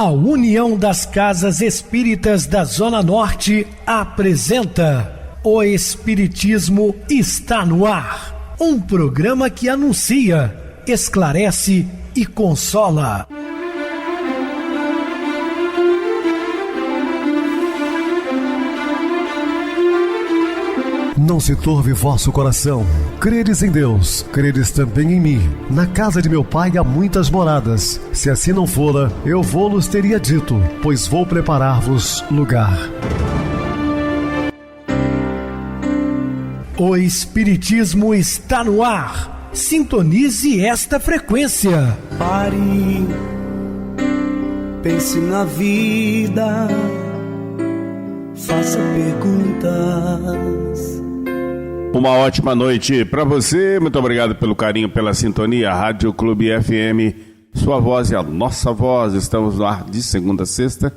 A União das Casas Espíritas da Zona Norte apresenta O Espiritismo está no ar. Um programa que anuncia, esclarece e consola. Não se turve vosso coração. Credes em Deus, credes também em mim. Na casa de meu pai há muitas moradas. Se assim não fora, eu vou-los teria dito, pois vou preparar-vos lugar. O Espiritismo está no ar. Sintonize esta frequência. Pare, pense na vida, faça perguntas. Uma ótima noite para você, muito obrigado pelo carinho, pela sintonia. Rádio Clube FM, sua voz é a nossa voz. Estamos no ar de segunda a sexta,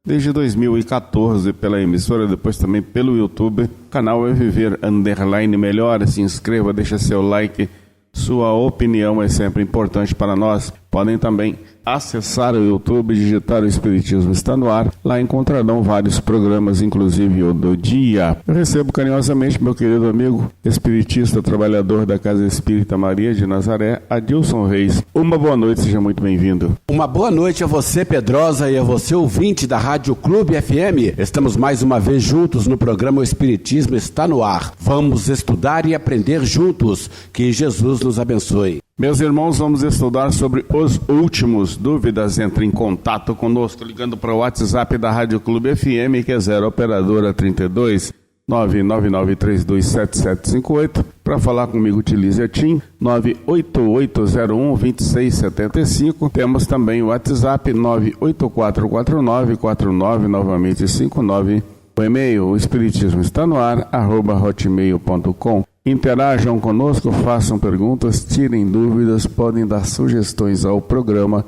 desde 2014, pela emissora, depois também pelo YouTube. O canal é Viver _ Melhor. Se inscreva, deixa seu like, sua opinião é sempre importante para nós. Podem também acessar o YouTube, digitar o Espiritismo está no ar. Lá encontrarão vários programas, inclusive o do dia. Eu recebo carinhosamente meu querido amigo espiritista, trabalhador da Casa Espírita Maria de Nazaré, Adilson Reis. Uma boa noite, seja muito bem-vindo. Uma boa noite a você, Pedrosa, e a você, ouvinte da Rádio Clube FM. Estamos mais uma vez juntos no programa O Espiritismo está no ar. Vamos estudar e aprender juntos. Que Jesus nos abençoe. Meus irmãos, vamos estudar sobre os últimos. Dúvidas, entre em contato conosco ligando para o WhatsApp da Rádio Clube FM, que é 0 operadora 32 999327758. Para falar comigo, utilize a TIM 988012675. Temos também o WhatsApp 9844949, novamente 59. O e-mail, o Espiritismo está no ar, @hotmail.com. Interajam conosco, façam perguntas, tirem dúvidas, podem dar sugestões ao programa.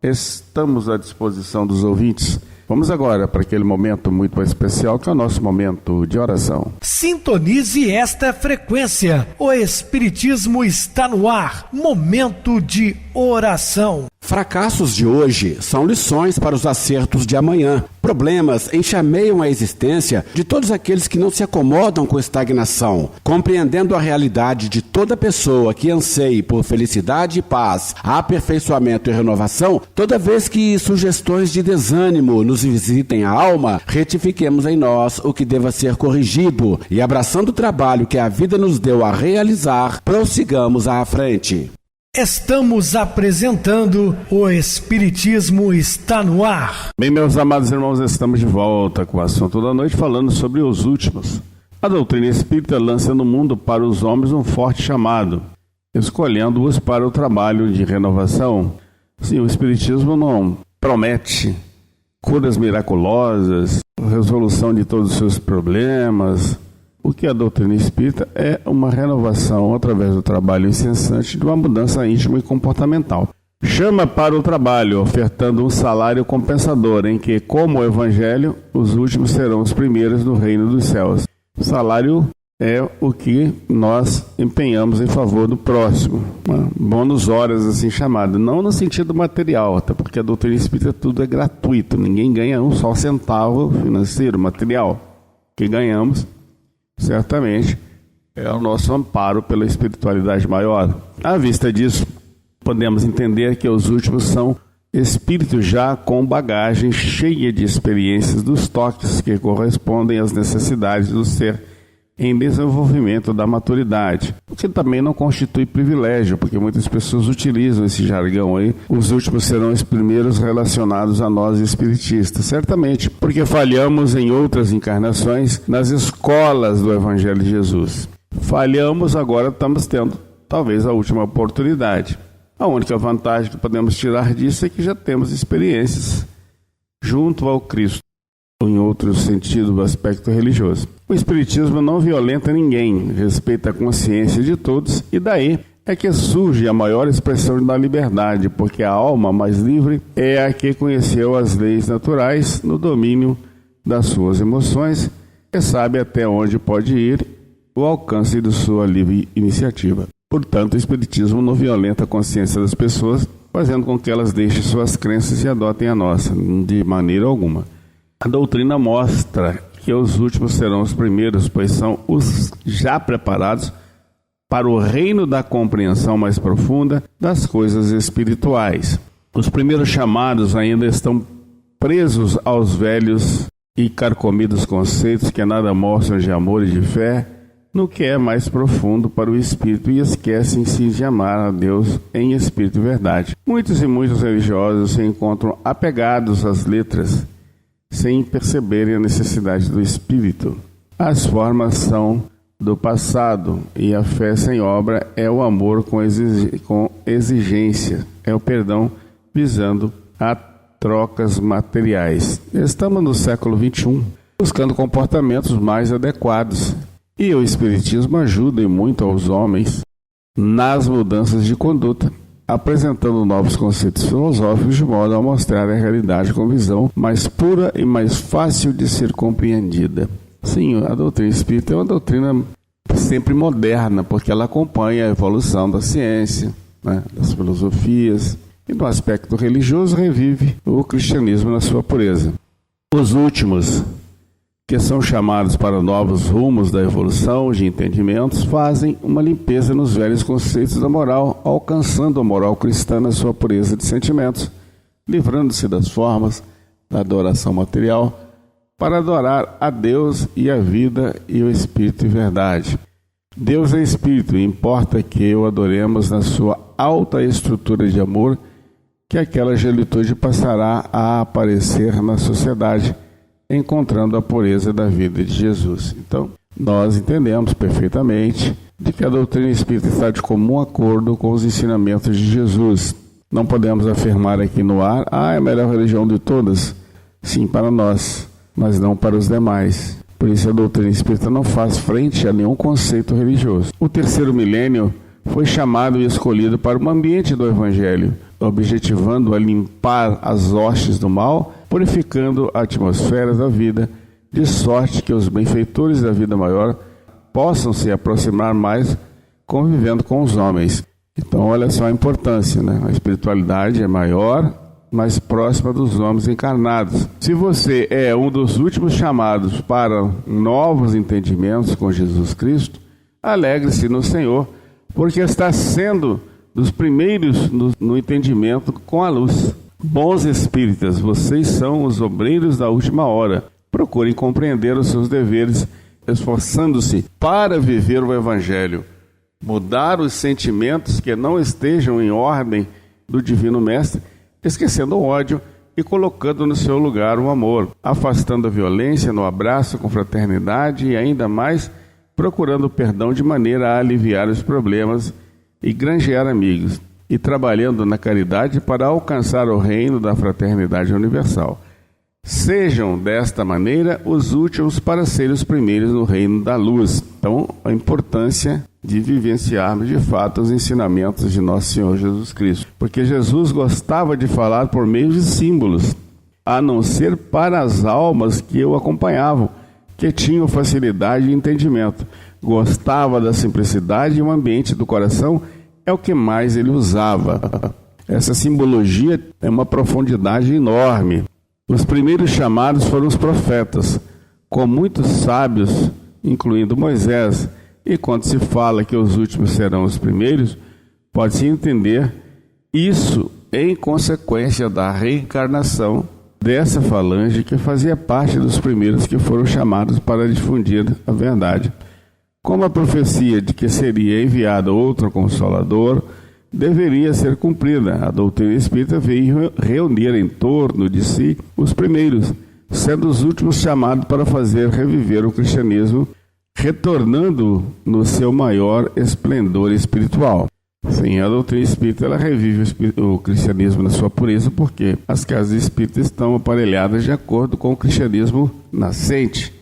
Estamos à disposição dos ouvintes. Vamos agora para aquele momento muito especial, que é o nosso momento de oração. Sintonize esta frequência. O Espiritismo está no ar. Momento de oração. Fracassos de hoje são lições para os acertos de amanhã. Problemas enxameiam a existência de todos aqueles que não se acomodam com estagnação. Compreendendo a realidade de toda pessoa que anseie por felicidade e paz, aperfeiçoamento e renovação, toda vez que sugestões de desânimo nos visitem a alma, retifiquemos em nós o que deva ser corrigido e, abraçando o trabalho que a vida nos deu a realizar, prossigamos à frente. Estamos apresentando O Espiritismo está no ar. Bem, meus amados irmãos, estamos de volta com o assunto da noite, falando sobre os últimos. A doutrina espírita lança no mundo para os homens um forte chamado, escolhendo-os para o trabalho de renovação. Sim, o Espiritismo não promete curas miraculosas, resolução de todos os seus problemas. O que a doutrina espírita é uma renovação através do trabalho incessante de uma mudança íntima e comportamental. Chama para o trabalho, ofertando um salário compensador, em que, como o Evangelho, os últimos serão os primeiros no reino dos céus. O salário é o que nós empenhamos em favor do próximo. Uma bônus horas, assim chamado. Não no sentido material, até porque a doutrina espírita tudo é gratuito. Ninguém ganha um só centavo financeiro, material. O que ganhamos, certamente, é o nosso amparo pela espiritualidade maior. À vista disso, podemos entender que os últimos são espíritos já com bagagem cheia de experiências dos toques que correspondem às necessidades do ser em desenvolvimento da maturidade, o que também não constitui privilégio, porque muitas pessoas utilizam esse jargão aí. Os últimos serão os primeiros relacionados a nós espiritistas, certamente, porque falhamos em outras encarnações nas escolas do Evangelho de Jesus. Falhamos, agora estamos tendo talvez a última oportunidade. A única vantagem que podemos tirar disso é que já temos experiências junto ao Cristo, em outro sentido do aspecto religioso. O Espiritismo não violenta ninguém, respeita a consciência de todos, e daí é que surge a maior expressão da liberdade, porque a alma mais livre é a que conheceu as leis naturais no domínio das suas emoções e sabe até onde pode ir o alcance de sua livre iniciativa. Portanto, o Espiritismo não violenta a consciência das pessoas fazendo com que elas deixem suas crenças e adotem a nossa, de maneira alguma. A doutrina mostra que os últimos serão os primeiros, pois são os já preparados para o reino da compreensão mais profunda das coisas espirituais. Os primeiros chamados ainda estão presos aos velhos e carcomidos conceitos que nada mostram de amor e de fé no que é mais profundo para o espírito e esquecem-se de amar a Deus em espírito e verdade. Muitos e muitos religiosos se encontram apegados às letras sem perceberem a necessidade do espírito. As formas são do passado e a fé sem obra é o amor com exigência, é o perdão visando a trocas materiais. Estamos no século XXI, buscando comportamentos mais adequados. E o Espiritismo ajuda muito aos homens nas mudanças de conduta, apresentando novos conceitos filosóficos de modo a mostrar a realidade com visão mais pura e mais fácil de ser compreendida. Sim, a doutrina espírita é uma doutrina sempre moderna, porque ela acompanha a evolução da ciência, das filosofias, e no aspecto religioso revive o cristianismo na sua pureza. Os últimos, que são chamados para novos rumos da evolução de entendimentos, fazem uma limpeza nos velhos conceitos da moral, alcançando a moral cristã na sua pureza de sentimentos, livrando-se das formas da adoração material, para adorar a Deus e a vida e o Espírito e verdade. Deus é Espírito e importa que o adoremos na sua alta estrutura de amor, que aquela angelitude passará a aparecer na sociedade, encontrando a pureza da vida de Jesus. Então, nós entendemos perfeitamente de que a doutrina espírita está de comum acordo com os ensinamentos de Jesus. Não podemos afirmar aqui no ar, é a melhor religião de todas. Sim, para nós, mas não para os demais. Por isso a doutrina espírita não faz frente a nenhum conceito religioso. O terceiro milênio foi chamado e escolhido para o ambiente do Evangelho, objetivando a limpar as hostes do mal, purificando a atmosfera da vida, de sorte que os benfeitores da vida maior possam se aproximar mais, convivendo com os homens. Então, olha só a importância, A espiritualidade é maior, mais próxima dos homens encarnados. Se você é um dos últimos chamados para novos entendimentos com Jesus Cristo, alegre-se no Senhor, porque está sendo dos primeiros no entendimento com a luz. Bons espíritas, vocês são os obreiros da última hora. Procurem compreender os seus deveres, esforçando-se para viver o Evangelho, mudar os sentimentos que não estejam em ordem do Divino Mestre, esquecendo o ódio e colocando no seu lugar o amor, afastando a violência no abraço com fraternidade e ainda mais procurando o perdão de maneira a aliviar os problemas e granjear amigos, e trabalhando na caridade para alcançar o reino da fraternidade universal. Sejam, desta maneira, os últimos para serem os primeiros no reino da luz. Então, a importância de vivenciarmos de fato os ensinamentos de Nosso Senhor Jesus Cristo. Porque Jesus gostava de falar por meio de símbolos, a não ser para as almas que o acompanhavam, que tinham facilidade de entendimento. Gostava da simplicidade e o ambiente do coração é o que mais ele usava. Essa simbologia é uma profundidade enorme. Os primeiros chamados foram os profetas, com muitos sábios, incluindo Moisés, e quando se fala que os últimos serão os primeiros, pode-se entender isso em consequência da reencarnação dessa falange que fazia parte dos primeiros que foram chamados para difundir a verdade. Como a profecia de que seria enviado outro Consolador deveria ser cumprida, a doutrina espírita veio reunir em torno de si os primeiros, sendo os últimos chamados para fazer reviver o cristianismo, retornando no seu maior esplendor espiritual. Sim, a doutrina espírita ela revive o cristianismo na sua pureza, porque as casas espíritas estão aparelhadas de acordo com o cristianismo nascente,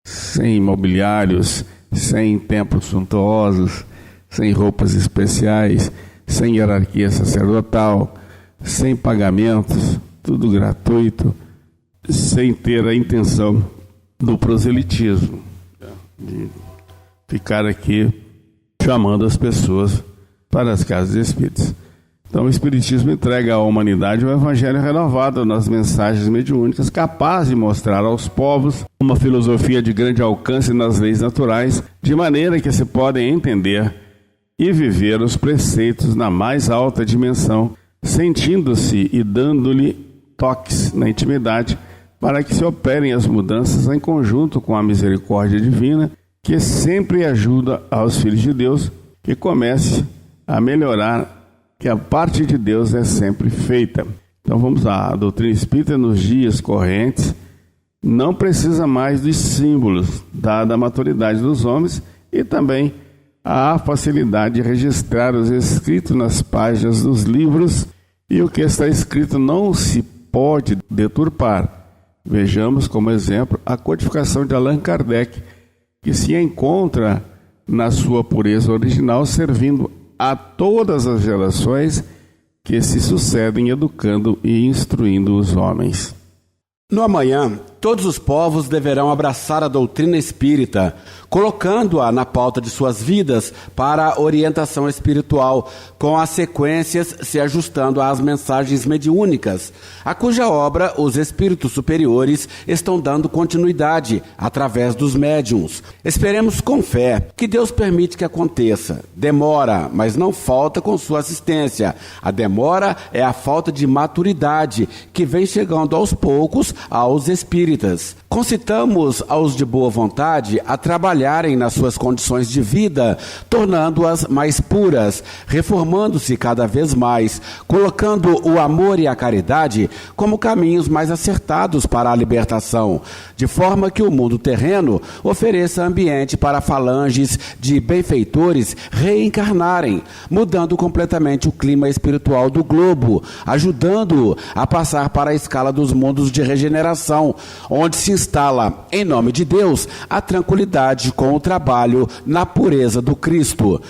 sem mobiliários, sem templos suntuosos, sem roupas especiais, sem hierarquia sacerdotal, sem pagamentos, tudo gratuito, sem ter a intenção do proselitismo, de ficar aqui chamando as pessoas para as casas espíritas. Então o Espiritismo entrega à humanidade um evangelho renovado nas mensagens mediúnicas, capaz de mostrar aos povos uma filosofia de grande alcance nas leis naturais, de maneira que se podem entender e viver os preceitos na mais alta dimensão, sentindo-se e dando-lhe toques na intimidade, para que se operem as mudanças em conjunto com a misericórdia divina, que sempre ajuda aos filhos de Deus, que comece a melhorar, que a parte de Deus é sempre feita. Então vamos lá, a doutrina espírita nos dias correntes não precisa mais dos símbolos, dada a maturidade dos homens e também a facilidade de registrar os escritos nas páginas dos livros, e o que está escrito não se pode deturpar. Vejamos como exemplo a codificação de Allan Kardec, que se encontra na sua pureza original, servindo a todas as gerações que se sucedem educando e instruindo os homens. No amanhã, todos os povos deverão abraçar a doutrina espírita, colocando-a na pauta de suas vidas para a orientação espiritual, com as sequências se ajustando às mensagens mediúnicas, a cuja obra os espíritos superiores estão dando continuidade através dos médiuns. Esperemos com fé que Deus permite que aconteça. Demora, mas não falta com sua assistência. A demora é a falta de maturidade que vem chegando aos poucos aos espíritas. Concitamos aos de boa vontade a trabalharem nas suas condições de vida, tornando-as mais puras, reformando-se cada vez mais, colocando o amor e a caridade como caminhos mais acertados para a libertação, de forma que o mundo terreno ofereça ambiente para falanges de benfeitores reencarnarem, mudando completamente o clima espiritual do globo, ajudando-o a passar para a escala dos mundos de regeneração, onde se instala, em nome de Deus, a tranquilidade com o trabalho na pureza do Cristo.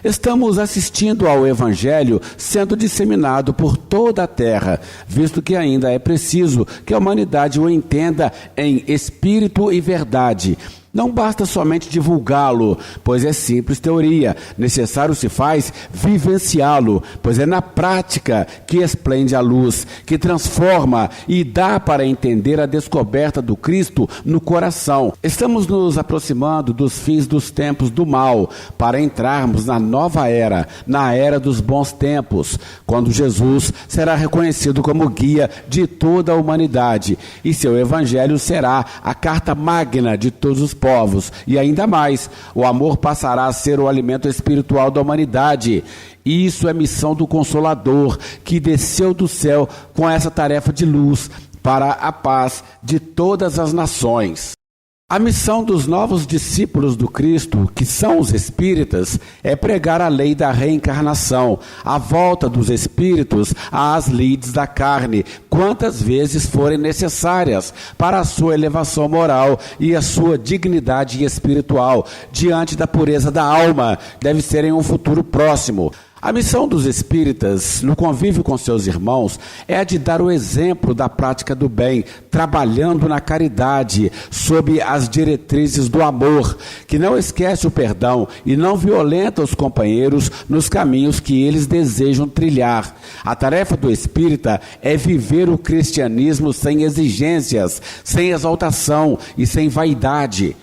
Estamos assistindo ao Evangelho sendo disseminado por toda a terra, visto que ainda é preciso que a humanidade o entenda em espírito e verdade. Não basta somente divulgá-lo, pois é simples teoria. Necessário se faz vivenciá-lo, pois é na prática que esplende a luz, que transforma e dá para entender a descoberta do Cristo no coração. Estamos nos aproximando dos fins dos tempos do mal, para entrarmos na nova era, na era dos bons tempos, quando Jesus será reconhecido como guia de toda a humanidade, e seu Evangelho será a carta magna de todos os povos, e ainda mais, o amor passará a ser o alimento espiritual da humanidade. Isso é missão do Consolador, que desceu do céu com essa tarefa de luz para a paz de todas as nações. A missão dos novos discípulos do Cristo, que são os espíritas, é pregar a lei da reencarnação, a volta dos espíritos às lides da carne, quantas vezes forem necessárias para a sua elevação moral e a sua dignidade espiritual, diante da pureza da alma, deve ser em um futuro próximo. A missão dos espíritas, no convívio com seus irmãos, é a de dar o exemplo da prática do bem, trabalhando na caridade, sob as diretrizes do amor, que não esquece o perdão e não violenta os companheiros nos caminhos que eles desejam trilhar. A tarefa do espírita é viver o cristianismo sem exigências, sem exaltação e sem vaidade.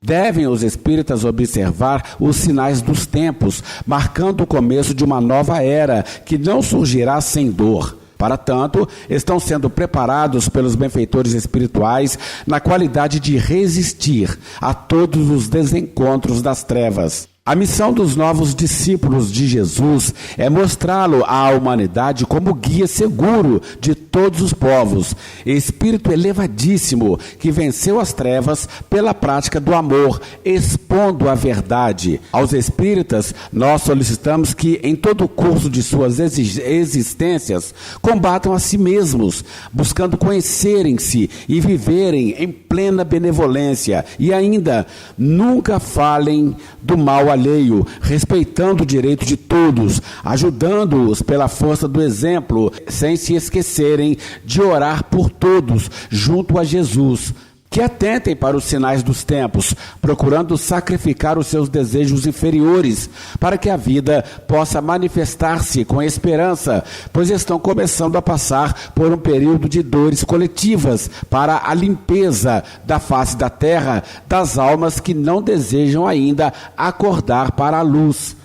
Devem os espíritas observar os sinais dos tempos, marcando o começo de uma nova era que não surgirá sem dor. Para tanto, estão sendo preparados pelos benfeitores espirituais na qualidade de resistir a todos os desencontros das trevas. A missão dos novos discípulos de Jesus é mostrá-lo à humanidade como guia seguro de todos os povos, espírito elevadíssimo que venceu as trevas pela prática do amor, expondo a verdade. Aos espíritas, nós solicitamos que, em todo o curso de suas existências, combatam a si mesmos, buscando conhecerem-se e viverem em plena benevolência, e ainda nunca falem do mal alheio, respeitando o direito de todos, ajudando-os pela força do exemplo, sem se esquecerem de orar por todos junto a Jesus. que atentem para os sinais dos tempos, procurando sacrificar os seus desejos inferiores, para que a vida possa manifestar-se com esperança, pois estão começando a passar por um período de dores coletivas para a limpeza da face da terra, das almas que não desejam ainda acordar para a luz.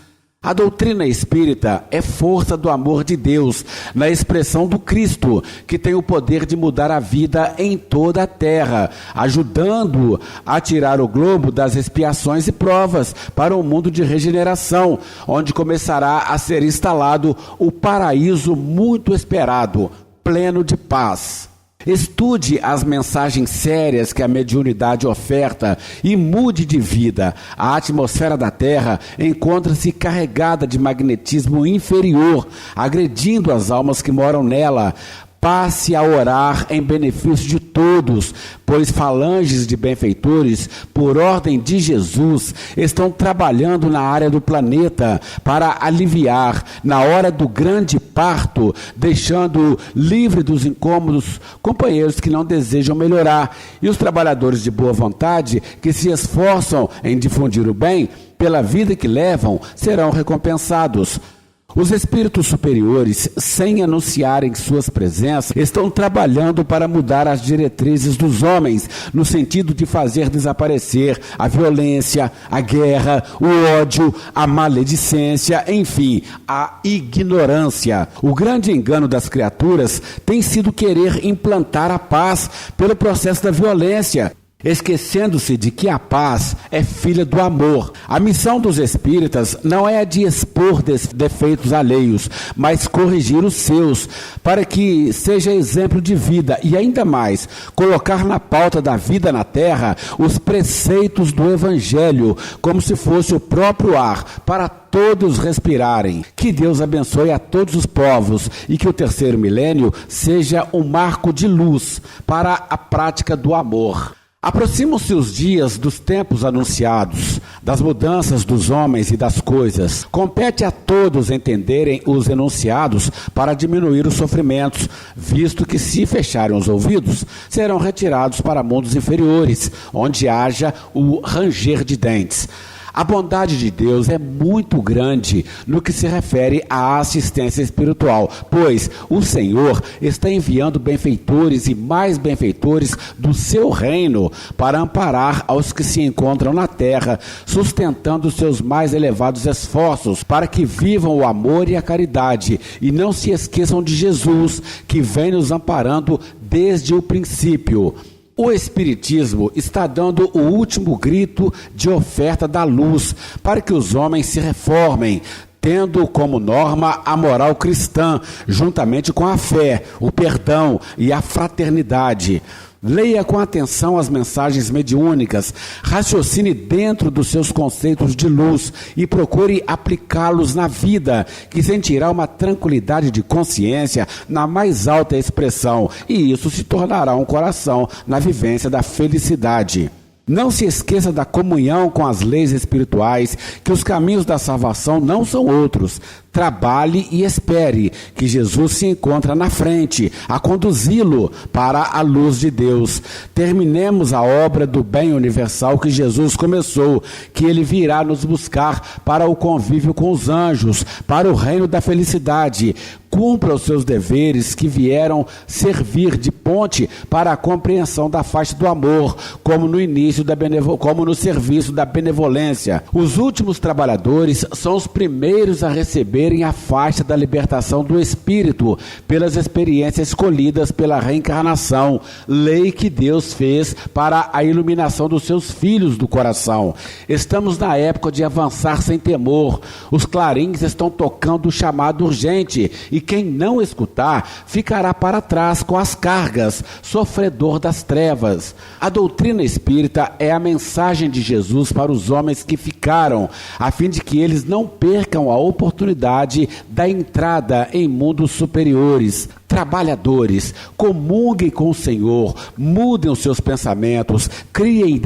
A doutrina espírita é força do amor de Deus, na expressão do Cristo, que tem o poder de mudar a vida em toda a terra, ajudando a tirar o globo das expiações e provas para um mundo de regeneração, onde começará a ser instalado o paraíso muito esperado, pleno de paz. Estude as mensagens sérias que a mediunidade oferta e mude de vida. A atmosfera da Terra encontra-se carregada de magnetismo inferior, agredindo as almas que moram nela. Passe a orar em benefício de todos, pois falanges de benfeitores, por ordem de Jesus, estão trabalhando na área do planeta para aliviar, na hora do grande parto, deixando livre dos incômodos companheiros que não desejam melhorar, e os trabalhadores de boa vontade que se esforçam em difundir o bem, pela vida que levam, serão recompensados. Os espíritos superiores, sem anunciarem suas presenças, estão trabalhando para mudar as diretrizes dos homens, no sentido de fazer desaparecer a violência, a guerra, o ódio, a maledicência, enfim, a ignorância. O grande engano das criaturas tem sido querer implantar a paz pelo processo da violência, esquecendo-se de que a paz é filha do amor. A missão dos espíritas não é a de expor defeitos alheios, mas corrigir os seus, para que seja exemplo de vida e ainda mais, colocar na pauta da vida na terra os preceitos do Evangelho, como se fosse o próprio ar, para todos respirarem. Que Deus abençoe a todos os povos e que o terceiro milênio seja um marco de luz para a prática do amor. Aproximam-se os dias dos tempos anunciados, das mudanças dos homens e das coisas. Compete a todos entenderem os enunciados para diminuir os sofrimentos, visto que, se fecharem os ouvidos, serão retirados para mundos inferiores, onde haja o ranger de dentes. A bondade de Deus é muito grande no que se refere à assistência espiritual, pois o Senhor está enviando benfeitores e mais benfeitores do seu reino para amparar aos que se encontram na terra, sustentando seus mais elevados esforços para que vivam o amor e a caridade e não se esqueçam de Jesus, que vem nos amparando desde o princípio. O Espiritismo está dando o último grito de oferta da luz para que os homens se reformem, tendo como norma a moral cristã, juntamente com a fé, o perdão e a fraternidade. Leia com atenção as mensagens mediúnicas, raciocine dentro dos seus conceitos de luz e procure aplicá-los na vida, que sentirá uma tranquilidade de consciência na mais alta expressão, e isso se tornará um coração na vivência da felicidade. Não se esqueça da comunhão com as leis espirituais, que os caminhos da salvação não são outros. Trabalhe e espere que Jesus se encontra na frente, a conduzi-lo para a luz de Deus. Terminemos a obra do bem universal que Jesus começou, que ele virá nos buscar para o convívio com os anjos, para o reino da felicidade. Cumpra os seus deveres que vieram servir de ponte para a compreensão da faixa do amor, como no início como no serviço da benevolência. Os últimos trabalhadores são os primeiros a receberem a faixa da libertação do espírito pelas experiências escolhidas pela reencarnação, lei que Deus fez para a iluminação dos seus filhos do coração. Estamos na época de avançar sem temor. Os clarins estão tocando o chamado urgente e quem não escutar ficará para trás com as cargas, sofredor das trevas. A doutrina espírita é a mensagem de Jesus para os homens que ficaram, a fim de que eles não percam a oportunidade da entrada em mundos superiores. Trabalhadores, comunguem com o Senhor, mudem os seus pensamentos, criem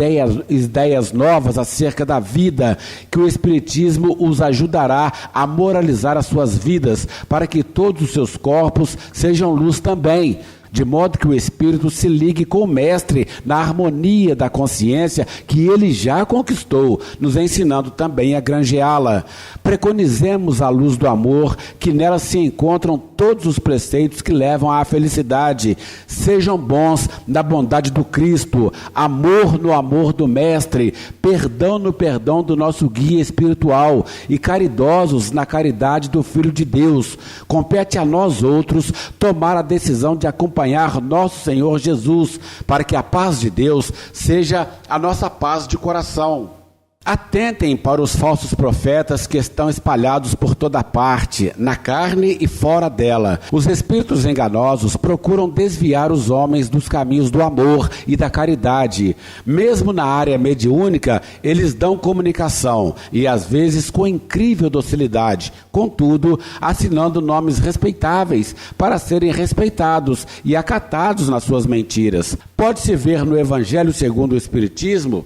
ideias novas acerca da vida, que o Espiritismo os ajudará a moralizar as suas vidas, para que todos os seus corpos sejam luz também. de modo que o espírito se ligue com o mestre na harmonia da consciência que ele já conquistou, nos ensinando também a granjeá-la. Preconizemos a luz do amor, que nela se encontram todos os preceitos que levam à felicidade. Sejam bons na bondade do Cristo, amor no amor do mestre, perdão no perdão do nosso guia espiritual e caridosos na caridade do Filho de Deus. Compete a nós outros tomar a decisão de acompanhar nosso Senhor Jesus, para que a paz de Deus seja a nossa paz de coração. Atentem para os falsos profetas que estão espalhados por toda parte, na carne e fora dela. Os espíritos enganosos procuram desviar os homens dos caminhos do amor e da caridade. Mesmo na área mediúnica, eles dão comunicação, e às vezes com incrível docilidade, contudo, assinando nomes respeitáveis para serem respeitados e acatados nas suas mentiras. Pode-se ver no Evangelho segundo o Espiritismo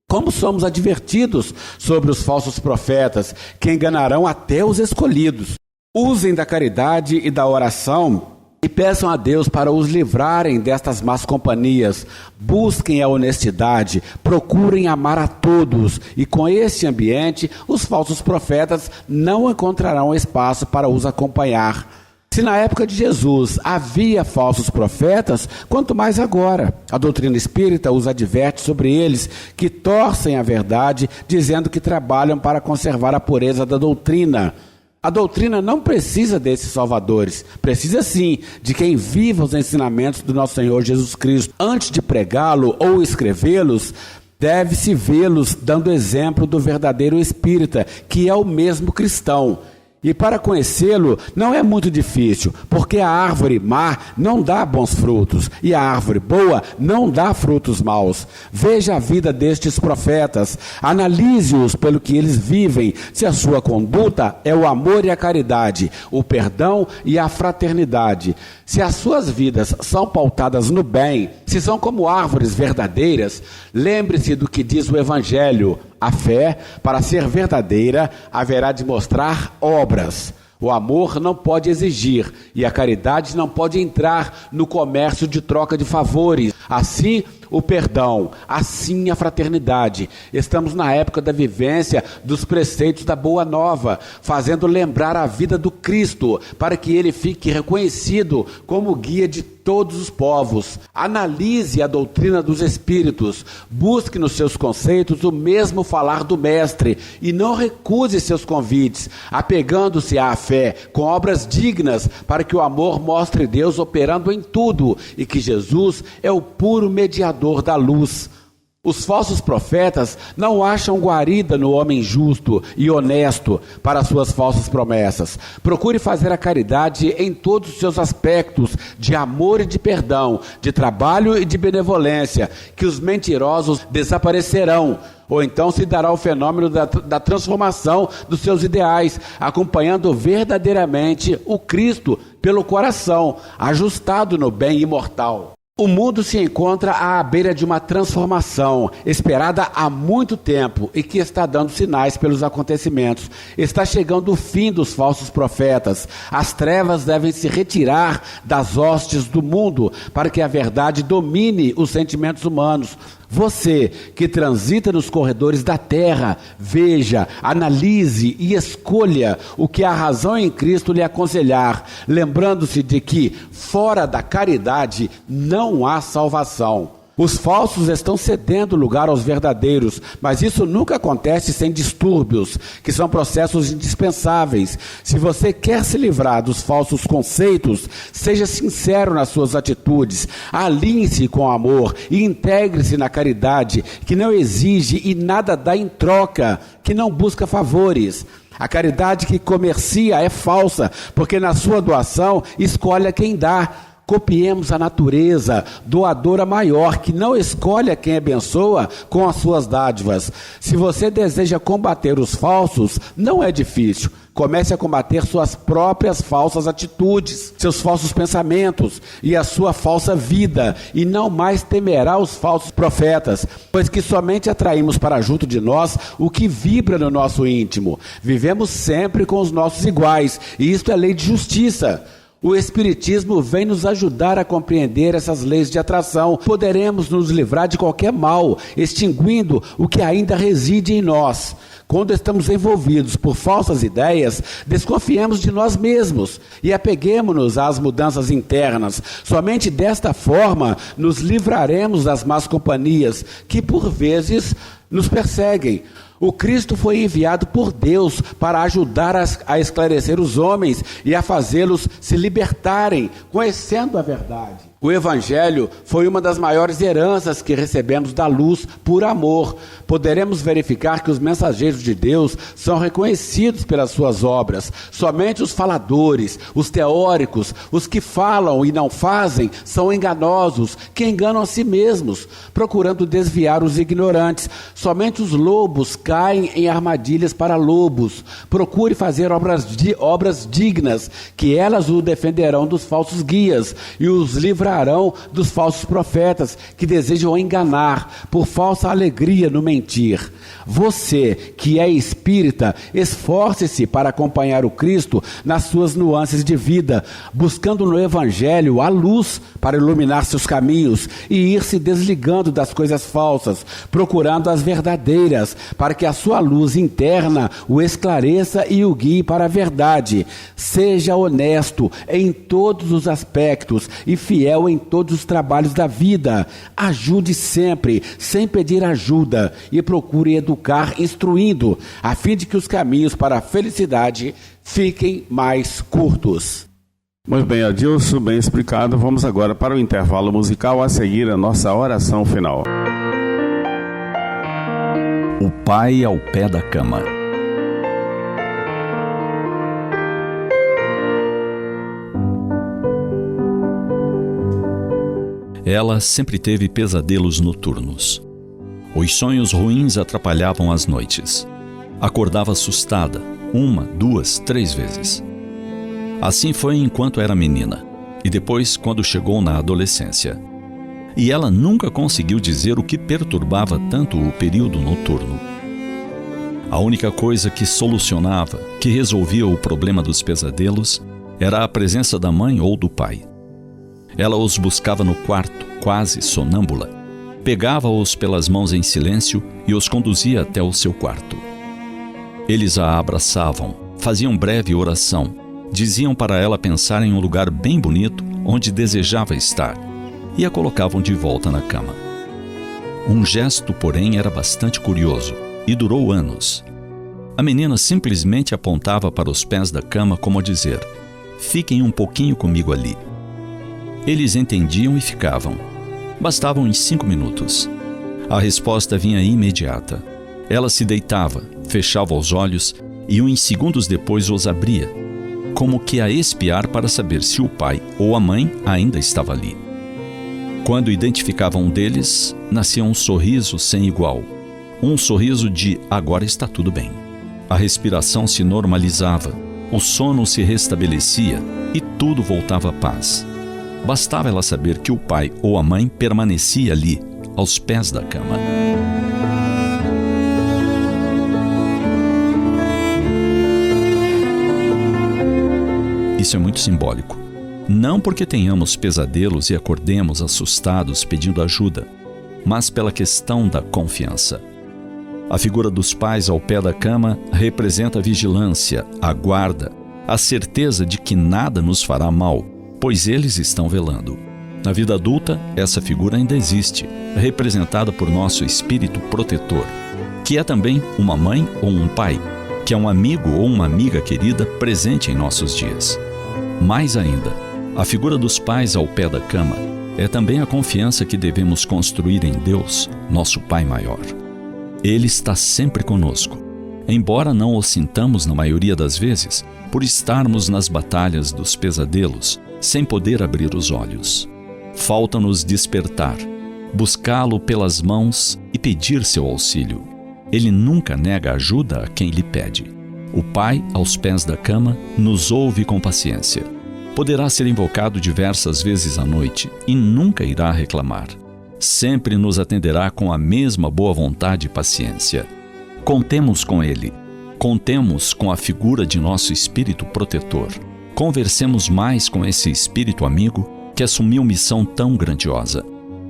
como somos advertidos sobre os falsos profetas, que enganarão até os escolhidos. Usem da caridade e da oração e peçam a Deus para os livrarem destas más companhias. Busquem a honestidade, procurem amar a todos, e com este ambiente, os falsos profetas não encontrarão espaço para os acompanhar. Se na época de Jesus havia falsos profetas, quanto mais agora. A doutrina espírita os adverte sobre eles, que torcem a verdade, dizendo que trabalham para conservar a pureza da doutrina. A doutrina não precisa desses salvadores, precisa sim de quem viva os ensinamentos do nosso Senhor Jesus Cristo. Antes de pregá-lo ou escrevê-los, deve-se vê-los dando exemplo do verdadeiro espírita, que é o mesmo cristão. E para conhecê-lo não é muito difícil, porque a árvore má não dá bons frutos, e a árvore boa não dá frutos maus. Veja a vida destes profetas, analise-os pelo que eles vivem, se a sua conduta é o amor e a caridade, o perdão e a fraternidade. Se as suas vidas são pautadas no bem, se são como árvores verdadeiras, lembre-se do que diz o Evangelho. A fé, para ser verdadeira, haverá de mostrar obras. O amor não pode exigir, e a caridade não pode entrar no comércio de troca de favores. Assim, o perdão, assim a fraternidade. Estamos na época da vivência dos preceitos da Boa Nova, fazendo lembrar a vida do Cristo, para que ele fique reconhecido como guia de todos os povos. Analise a doutrina dos Espíritos, busque nos seus conceitos o mesmo falar do Mestre, e não recuse seus convites, apegando-se à fé com obras dignas, para que o amor mostre Deus operando em tudo, e que Jesus é o puro mediador da luz. Os falsos profetas não acham guarida no homem justo e honesto para suas falsas promessas. Procure fazer a caridade em todos os seus aspectos, de amor e de perdão, de trabalho e de benevolência, que os mentirosos desaparecerão. Ou então se dará o fenômeno da transformação dos seus ideais, acompanhando verdadeiramente o Cristo pelo coração, ajustado no bem imortal. O mundo se encontra à beira de uma transformação, esperada há muito tempo e que está dando sinais pelos acontecimentos. Está chegando o fim dos falsos profetas. As trevas devem se retirar das hostes do mundo para que a verdade domine os sentimentos humanos. Você que transita nos corredores da terra, veja, analise e escolha o que a razão em Cristo lhe aconselhar, lembrando-se de que fora da caridade não há salvação. Os falsos estão cedendo lugar aos verdadeiros, mas isso nunca acontece sem distúrbios, que são processos indispensáveis. Se você quer se livrar dos falsos conceitos, seja sincero nas suas atitudes, alinhe-se com amor e integre-se na caridade, que não exige e nada dá em troca, que não busca favores. A caridade que comercia é falsa, porque na sua doação escolhe a quem dá. Copiemos a natureza, doadora maior, que não escolhe a quem abençoa com as suas dádivas. Se você deseja combater os falsos, não é difícil. Comece a combater suas próprias falsas atitudes, seus falsos pensamentos e a sua falsa vida, e não mais temerá os falsos profetas, pois que somente atraímos para junto de nós o que vibra no nosso íntimo. Vivemos sempre com os nossos iguais, e isto é lei de justiça. O Espiritismo vem nos ajudar a compreender essas leis de atração. Poderemos nos livrar de qualquer mal, extinguindo o que ainda reside em nós. Quando estamos envolvidos por falsas ideias, desconfiemos de nós mesmos e apeguemo-nos às mudanças internas. Somente desta forma nos livraremos das más companhias que, por vezes, nos perseguem. O Cristo foi enviado por Deus para ajudar a esclarecer os homens e a fazê-los se libertarem, conhecendo a verdade. O Evangelho foi uma das maiores heranças que recebemos da luz por amor. Poderemos verificar que os mensageiros de Deus são reconhecidos pelas suas obras. Somente os faladores, os teóricos, os que falam e não fazem, são enganosos, que enganam a si mesmos, procurando desviar os ignorantes. Somente os lobos caem em armadilhas para lobos. Procure fazer obras dignas, que elas o defenderão dos falsos guias e os livrarão dos falsos profetas que desejam enganar por falsa alegria no mentir. Você, que é espírita, esforce-se para acompanhar o Cristo nas suas nuances de vida, buscando no Evangelho a luz para iluminar seus caminhos e ir se desligando das coisas falsas, procurando as verdadeiras, para que a sua luz interna o esclareça e o guie para a verdade. Seja honesto em todos os aspectos e fiel em todos os trabalhos da vida. Ajude sempre, sem pedir ajuda, e procure educar instruindo, a fim de que os caminhos para a felicidade fiquem mais curtos. Muito bem, Adilson, bem explicado. Vamos agora para o intervalo musical, a seguir a nossa oração final. O Pai ao pé da cama. Ela sempre teve pesadelos noturnos. Os sonhos ruins atrapalhavam as noites. Acordava assustada, 1, 2, 3 vezes. Assim foi enquanto era menina, e depois quando chegou na adolescência. E ela nunca conseguiu dizer o que perturbava tanto o período noturno. A única coisa que solucionava, que resolvia o problema dos pesadelos, era a presença da mãe ou do pai. Ela os buscava no quarto, quase sonâmbula. Pegava-os pelas mãos em silêncio e os conduzia até o seu quarto. Eles a abraçavam, faziam breve oração, diziam para ela pensar em um lugar bem bonito onde desejava estar e a colocavam de volta na cama. Um gesto, porém, era bastante curioso e durou anos. A menina simplesmente apontava para os pés da cama como a dizer: "Fiquem um pouquinho comigo ali." Eles entendiam e ficavam. Bastavam uns 5 minutos. A resposta vinha imediata. Ela se deitava, fechava os olhos e uns segundos depois os abria, como que a espiar para saber se o pai ou a mãe ainda estava ali. Quando identificava um deles, nascia um sorriso sem igual. Um sorriso de "agora está tudo bem." A respiração se normalizava, o sono se restabelecia e tudo voltava à paz. Bastava ela saber que o pai ou a mãe permanecia ali, aos pés da cama. Isso é muito simbólico. Não porque tenhamos pesadelos e acordemos assustados pedindo ajuda, mas pela questão da confiança. A figura dos pais ao pé da cama representa a vigilância, a guarda, a certeza de que nada nos fará mal, pois eles estão velando. Na vida adulta, essa figura ainda existe, representada por nosso espírito protetor, que é também uma mãe ou um pai, que é um amigo ou uma amiga querida presente em nossos dias. Mais ainda, a figura dos pais ao pé da cama é também a confiança que devemos construir em Deus, nosso Pai maior. Ele está sempre conosco, embora não o sintamos na maioria das vezes, por estarmos nas batalhas dos pesadelos, sem poder abrir os olhos. Falta-nos despertar, buscá-lo pelas mãos e pedir seu auxílio. Ele nunca nega ajuda a quem lhe pede. O Pai, aos pés da cama, nos ouve com paciência. Poderá ser invocado diversas vezes à noite e nunca irá reclamar. Sempre nos atenderá com a mesma boa vontade e paciência. Contemos com Ele. Contemos com a figura de nosso espírito protetor. Conversemos mais com esse espírito amigo que assumiu missão tão grandiosa.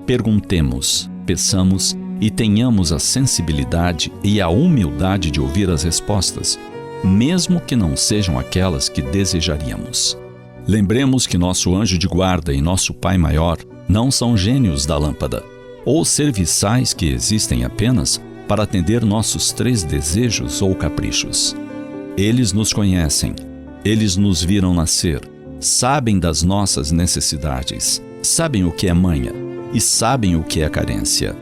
Perguntemos, peçamos e tenhamos a sensibilidade e a humildade de ouvir as respostas, mesmo que não sejam aquelas que desejaríamos. Lembremos que nosso anjo de guarda e nosso Pai Maior não são gênios da lâmpada, ou serviçais que existem apenas para atender nossos 3 desejos ou caprichos. Eles nos conhecem, eles nos viram nascer, sabem das nossas necessidades, sabem o que é manha e sabem o que é carência.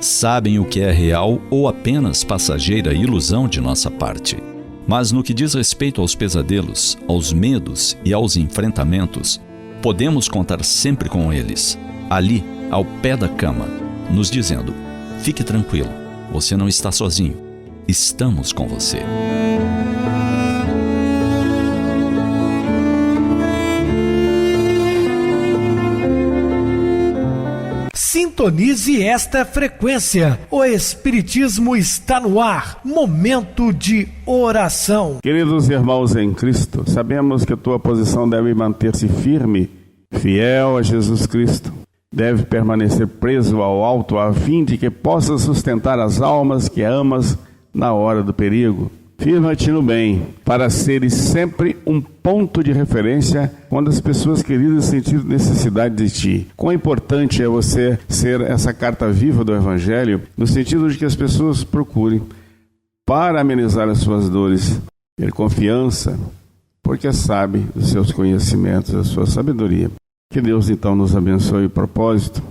Sabem o que é real ou apenas passageira ilusão de nossa parte. Mas no que diz respeito aos pesadelos, aos medos e aos enfrentamentos, podemos contar sempre com eles, ali, ao pé da cama, nos dizendo: fique tranquilo, você não está sozinho, estamos com você. Sintonize esta frequência. O Espiritismo está no ar. Momento de oração. Queridos irmãos em Cristo, sabemos que tua posição deve manter-se firme, fiel a Jesus Cristo. Deve permanecer preso ao alto, a fim de que possa sustentar as almas que amas na hora do perigo. Firma-te no bem, para seres sempre um ponto de referência quando as pessoas queridas sentirem necessidade de ti. Quão importante é você ser essa carta viva do Evangelho, no sentido de que as pessoas procurem, para amenizar as suas dores, ter confiança, porque sabe dos seus conhecimentos, da sua sabedoria. Que Deus então nos abençoe o propósito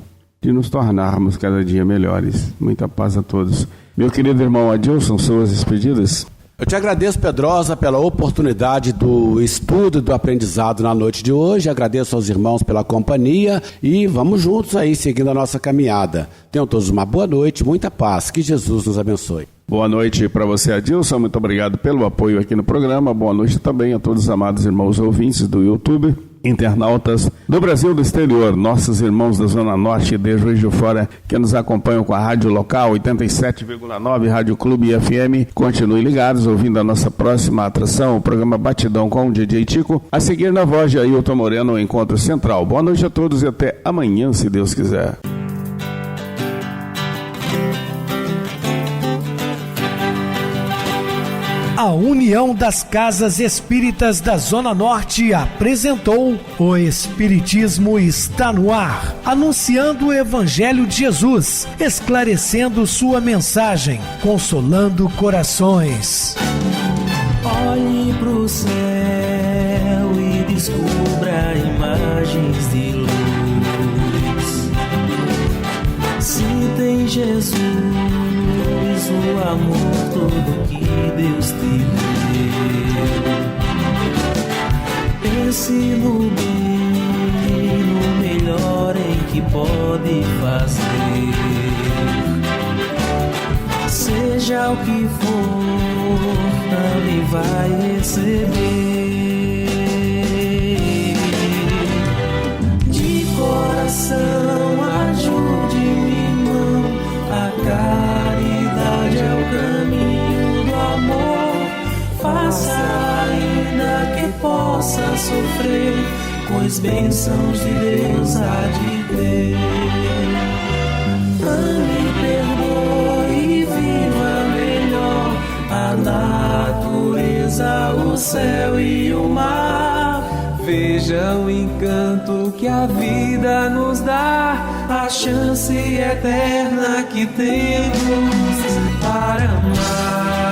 de nos tornarmos cada dia melhores. Muita paz a todos. Meu querido irmão Adilson, suas despedidas. Eu te agradeço, Pedrosa, pela oportunidade do estudo e do aprendizado na noite de hoje. Agradeço aos irmãos pela companhia e vamos juntos aí, seguindo a nossa caminhada. Tenham todos uma boa noite, muita paz. Que Jesus nos abençoe. Boa noite para você, Adilson. Muito obrigado pelo apoio aqui no programa. Boa noite também a todos os amados irmãos ouvintes do YouTube, internautas do Brasil e do exterior, nossos irmãos da Zona Norte e de Juiz de Fora que nos acompanham com a rádio local 87,9 Rádio Clube FM. Continuem ligados, ouvindo a nossa próxima atração, o programa Batidão com o DJ Tico. A seguir, na voz de Ailton Moreno, o Encontro Central. Boa noite a todos e até amanhã, se Deus quiser. A União das Casas Espíritas da Zona Norte apresentou O Espiritismo está no ar, anunciando o Evangelho de Jesus, esclarecendo sua mensagem, consolando corações. Olhe pro céu e descubra imagens de luz. Se tem Jesus, o amor todo que Deus te deu. Pense no bem, no melhor em que pode fazer. Seja o que for, também vai receber. De coração, ajude-me, irmão, a caridade é o caminho do amor. Faça ainda que possa sofrer, pois bênçãos de Deus há de ter. Ame, perdoe e viva melhor a natureza, o céu e o mar. Veja o encanto que a vida nos dá, a chance eterna que temos para amar.